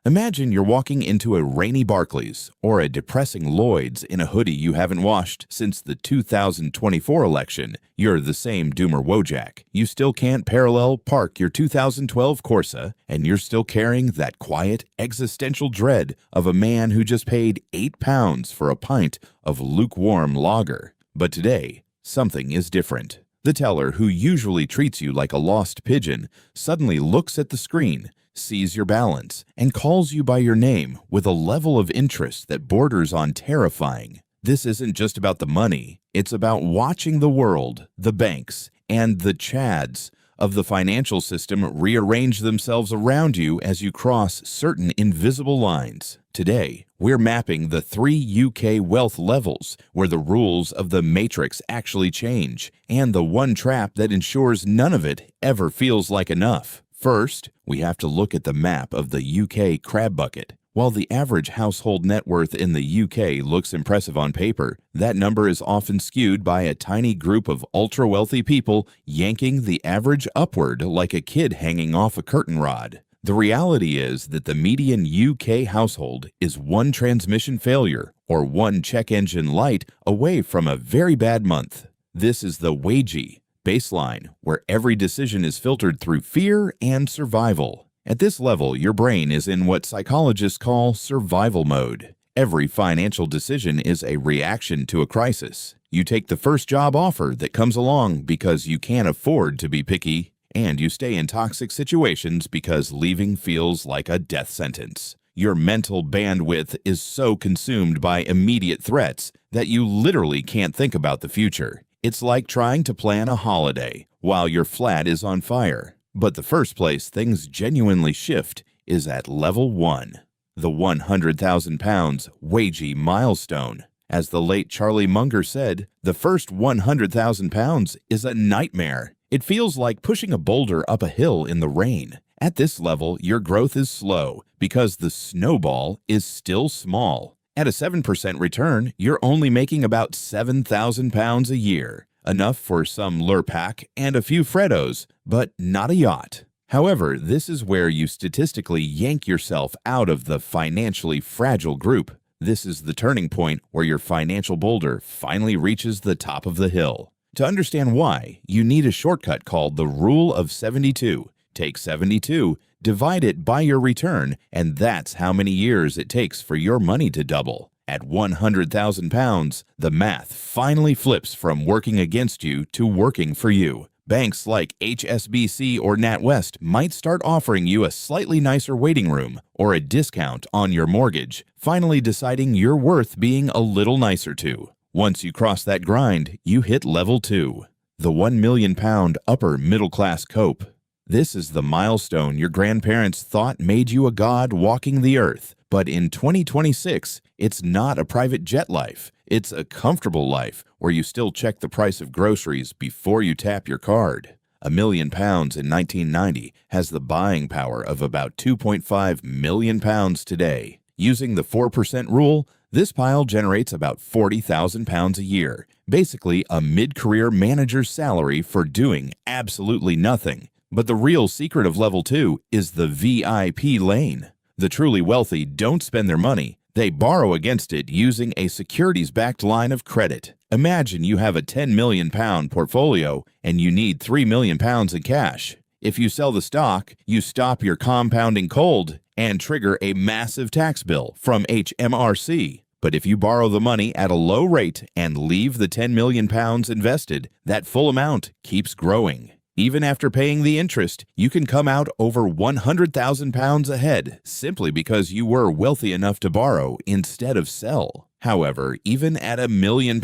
Imagine you're walking into a rainy Barclays or a depressing Lloyds in a hoodie you haven't washed since the 2024 election. You're the same doomer Wojak. You still can't parallel park your 2012 Corsa, and you're still carrying that quiet, existential dread of a man who just paid £8 for a pint of lukewarm lager. But today, something is different. The teller, who usually treats you like a lost pigeon, suddenly looks at the screen, sees your balance, and calls you by your name with a level of interest that borders on terrifying. This isn't just about the money. It's about watching the world, the banks, and the chads of the financial system rearrange themselves around you as you cross certain invisible lines. Today, we're mapping the 3 UK wealth levels where the rules of the matrix actually change, and the one trap that ensures none of it ever feels like enough. First, we have to look at the map of the UK crab bucket. While the average household net worth in the UK looks impressive on paper, that number is often skewed by a tiny group of ultra-wealthy people yanking the average upward like a kid hanging off a curtain rod. The reality is that the median UK household is one transmission failure or one check engine light away from a very bad month. This is the Wagie baseline, where every decision is filtered through fear and survival. At this level, your brain is in what psychologists call survival mode. Every financial decision is a reaction to a crisis. You take the first job offer that comes along because you can't afford to be picky, and you stay in toxic situations because leaving feels like a death sentence. Your mental bandwidth is so consumed by immediate threats that you literally can't think about the future. It's like trying to plan a holiday while your flat is on fire. But the first place things genuinely shift is at level 1, the £100,000 Wagie Milestone. As the late Charlie Munger said, the first £100,000 is a nightmare. It feels like pushing a boulder up a hill in the rain. At this level, your growth is slow because the snowball is still small. At a 7% return, you're only making about £7,000 a year, enough for some Lurpak and a few Freddos, but not a yacht. However, this is where you statistically yank yourself out of the financially fragile group. This is the turning point where your financial boulder finally reaches the top of the hill. To understand why, you need a shortcut called the Rule of 72. Take 72, divide it by your return, and that's how many years it takes for your money to double. At £100,000, the math finally flips from working against you to working for you. Banks like HSBC or NatWest might start offering you a slightly nicer waiting room or a discount on your mortgage, finally deciding you're worth being a little nicer to. Once you cross that grind, you hit level 2, the £1 million upper middle class cope. This is the milestone your grandparents thought made you a god walking the earth. But in 2026, it's not a private jet life. It's a comfortable life where you still check the price of groceries before you tap your card. £1 million in 1990 has the buying power of about £2.5 million today. Using the 4% rule, this pile generates about £40,000 a year, basically a mid-career manager's salary for doing absolutely nothing. But the real secret of level 2 is the VIP lane. The truly wealthy don't spend their money. They borrow against it using a securities-backed line of credit. Imagine you have a £10 million portfolio and you need £3 million in cash. If you sell the stock, you stop your compounding cold and trigger a massive tax bill from HMRC. But if you borrow the money at a low rate and leave the £10 million invested, that full amount keeps growing. Even after paying the interest, you can come out over £100,000 ahead simply because you were wealthy enough to borrow instead of sell. However, even at £1 million,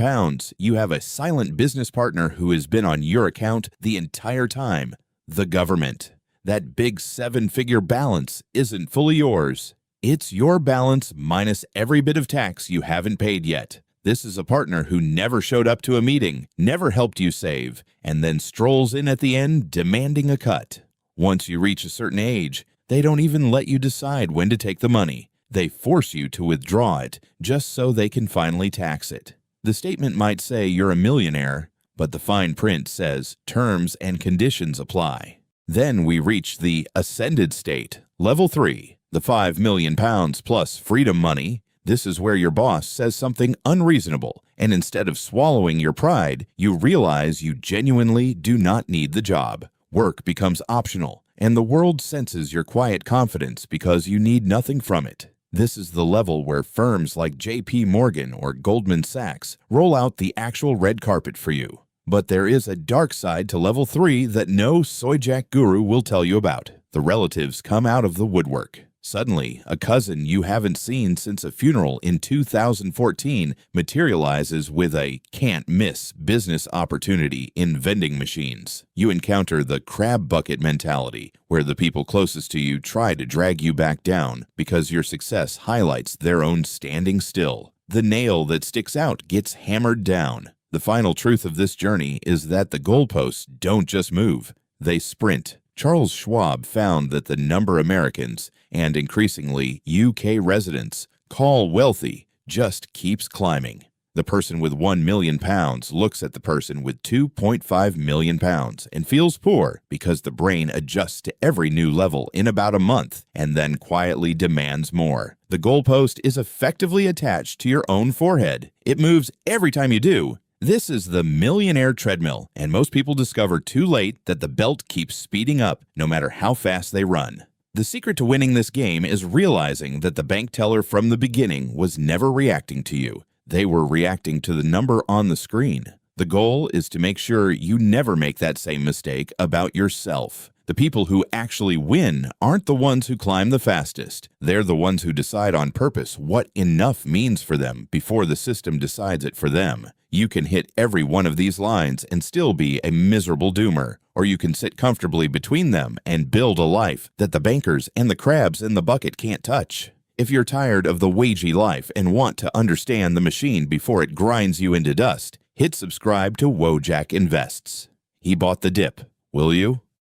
you have a silent business partner who has been on your account the entire time: the government. That big 7-figure balance isn't fully yours. It's your balance minus every bit of tax you haven't paid yet. This is a partner who never showed up to a meeting, never helped you save, and then strolls in at the end demanding a cut. Once you reach a certain age, they don't even let you decide when to take the money. They force you to withdraw it just so they can finally tax it. The statement might say you're a millionaire, but the fine print says terms and conditions apply. Then we reach the ascended state, level 3, The 5 million pounds plus freedom money. This is where your boss says something unreasonable, and instead of swallowing your pride, you realize you genuinely do not need the job. Work becomes optional, and the world senses your quiet confidence because you need nothing from it. This is the level where firms like JP Morgan or Goldman Sachs roll out the actual red carpet for you. But there is a dark side to level 3 that no soy jack guru will tell you about. The relatives come out of the woodwork. Suddenly, a cousin you haven't seen since a funeral in 2014 materializes with a can't-miss business opportunity in vending machines. You encounter the crab bucket mentality, where the people closest to you try to drag you back down because your success highlights their own standing still. The nail that sticks out gets hammered down. The final truth of this journey is that the goalposts don't just move, they sprint. Charles Schwab found that the number Americans, and increasingly UK residents, call wealthy just keeps climbing. The person with 1 million pounds looks at the person with 2.5 million pounds and feels poor because the brain adjusts to every new level in about a month and then quietly demands more. The goalpost is effectively attached to your own forehead. It moves every time you do. This is the Millionaire treadmill, and most people discover too late that the belt keeps speeding up no matter how fast they run. The secret to winning this game is realizing that the bank teller from the beginning was never reacting to you. They were reacting to the number on the screen. The goal is to make sure you never make that same mistake about yourself. The people who actually win aren't the ones who climb the fastest. They're the ones who decide on purpose what enough means for them before the system decides it for them. You can hit every one of these lines and still be a miserable doomer, or you can sit comfortably between them and build a life that the bankers and the crabs in the bucket can't touch. If you're tired of the Wagie life and want to understand the machine before it grinds you into dust, hit subscribe to Wojak Invests. He bought the dip. Will you?